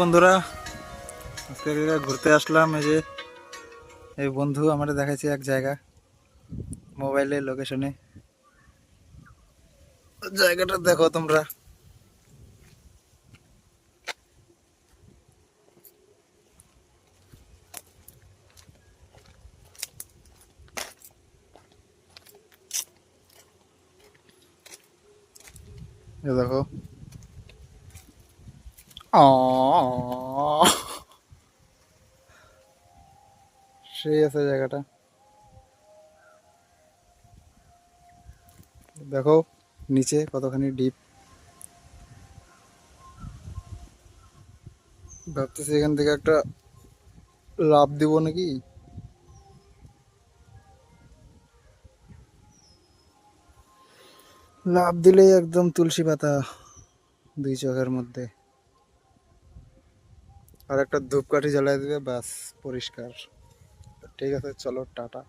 বন্ধুরা, আজকে এক জায়গায় ঘুরতে আসলাম। এই যে এই বন্ধু আমাদের দেখাচ্ছে এক জায়গা মোবাইলে লোকেশনে। জায়গাটা দেখো তোমরা। এই দেখো। সেই আছে জায়গাটা, দেখো নিচে কতখানি ডিপ। ভাবতেছি এখান থেকে একটা লাফ দিব নাকি। লাফ দিলেই একদম তুলসী পাতা দুই চোখের মধ্যে। আর একটা ধূপকাঠি জ্বালাই দিবে, ব্যাস পরিষ্কার। ঠিক আছে, চলো টাটা।